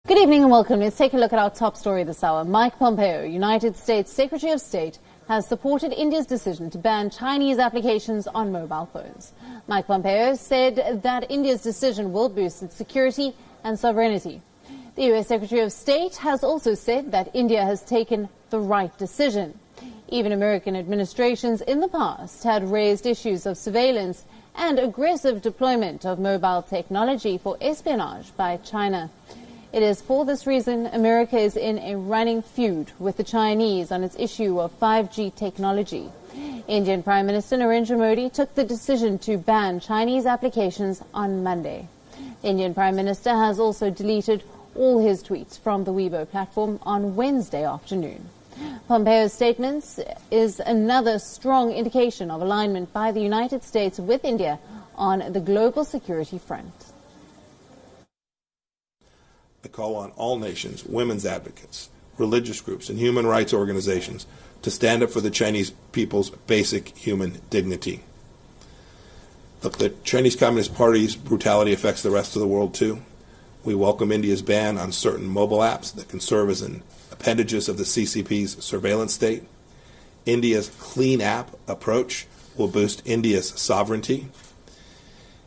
Good evening and welcome. Let's take a look at our top story this hour. Mike Pompeo, United States Secretary of State, has supported India's decision to ban Chinese applications on mobile phones. Mike Pompeo said that India's decision will boost its security and sovereignty. The U.S. Secretary of State has also said that India has taken the right decision. Even American administrations in the past had raised issues of surveillance and aggressive deployment of mobile technology for espionage by China. It is for this reason America is in a running feud with the Chinese on its issue of 5G technology. Indian Prime Minister Narendra Modi took the decision to ban Chinese applications on Monday. The Indian Prime Minister has also deleted all his tweets from the Weibo platform on Wednesday afternoon. Pompeo's statements is another strong indication of alignment by the United States with India on the global security front. I call on all nations, women's advocates, religious groups, and human rights organizations to stand up for the Chinese people's basic human dignity. Look, the Chinese Communist Party's brutality affects the rest of the world too. We welcome India's ban on certain mobile apps that can serve as appendages of the CCP's surveillance state. India's clean app approach will boost India's sovereignty.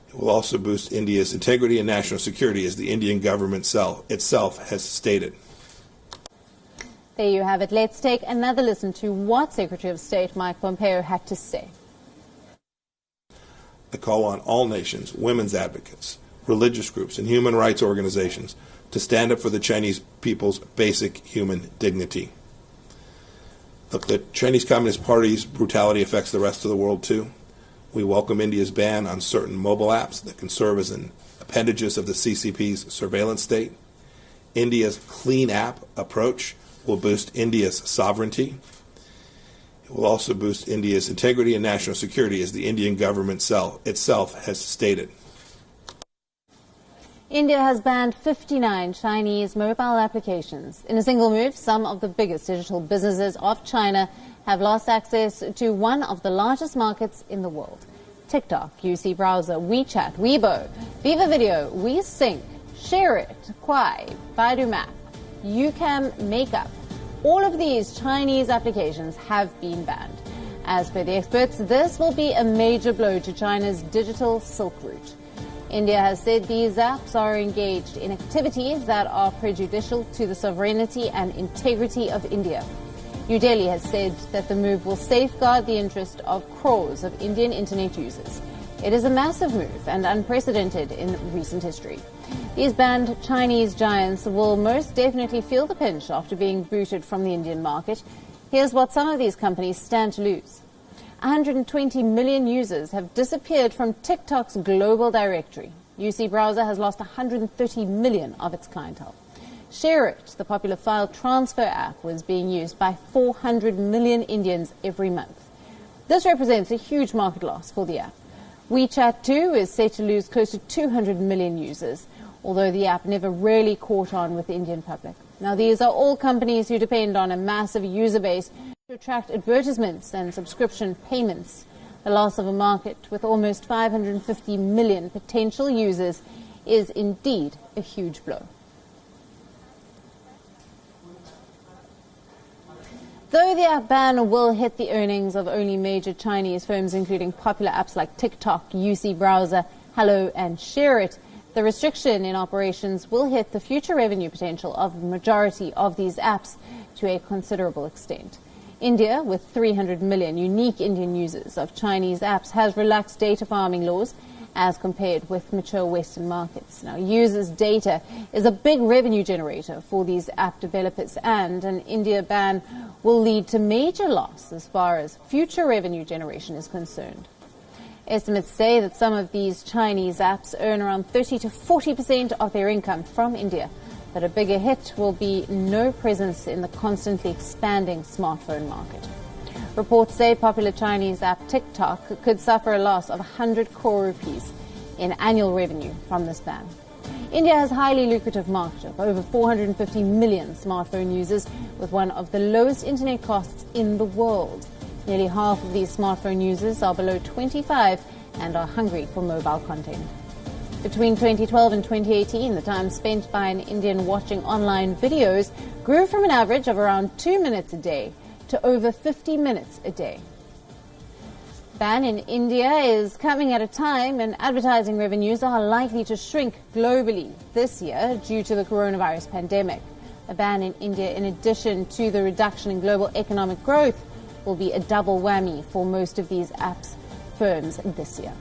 It will also boost India's integrity and national security, as the Indian government itself has stated. There you have it. Let's take another listen to what Secretary of State Mike Pompeo had to say. I call on all nations, women's advocates, religious groups, and human rights organizations to stand up for the Chinese people's basic human dignity. Look, the Chinese Communist Party's brutality affects the rest of the world too. We welcome India's ban on certain mobile apps that can serve as appendages of the CCP's surveillance state. India's clean app approach will boost India's sovereignty. It will also boost India's integrity and national security, as the Indian government itself has stated. India has banned 59 Chinese mobile applications. In a single move, some of the biggest digital businesses of China have lost access to one of the largest markets in the world. TikTok, UC Browser, WeChat, Weibo, Viva Video, WeSync, ShareIt, Kwai, Baidu Map, YouCam Makeup. All of these Chinese applications have been banned. As per the experts, this will be a major blow to China's digital Silk Route. India has said these apps are engaged in activities that are prejudicial to the sovereignty and integrity of India. New Delhi has said that the move will safeguard the interest of crores of Indian internet users. It is a massive move and unprecedented in recent history. These banned Chinese giants will most definitely feel the pinch after being booted from the Indian market. Here's what some of these companies stand to lose. 120 million users have disappeared from TikTok's global directory. UC Browser has lost 130 million of its clientele. ShareIt, the popular file transfer app, was being used by 400 million Indians every month. This represents a huge market loss for the app. WeChat too is set to lose close to 200 million users, although the app never really caught on with the Indian public. Now, these are all companies who depend on a massive user base to attract advertisements and subscription payments. The loss of a market with almost 550 million potential users is indeed a huge blow. Though the app ban will hit the earnings of only major Chinese firms, including popular apps like TikTok, UC Browser, Hello, and ShareIt, the restriction in operations will hit the future revenue potential of the majority of these apps to a considerable extent. India, with 300 million unique Indian users of Chinese apps, has relaxed data farming laws as compared with mature Western markets. Now, users' data is a big revenue generator for these app developers, and an India ban will lead to major loss as far as future revenue generation is concerned. Estimates say that some of these Chinese apps earn around 30 to 40% of their income from India, but a bigger hit will be no presence in the constantly expanding smartphone market. Reports say popular Chinese app TikTok could suffer a loss of 100 crore rupees in annual revenue from this ban. India has a highly lucrative market of over 450 million smartphone users, with one of the lowest internet costs in the world. Nearly half of these smartphone users are below 25 and are hungry for mobile content. Between 2012 and 2018, the time spent by an Indian watching online videos grew from an average of around 2 minutes a day to over 50 minutes a day. Ban in India is coming at a time when advertising revenues are likely to shrink globally this year due to the coronavirus pandemic. A ban in India, in addition to the reduction in global economic growth, will be a double whammy for most of these apps firms this year.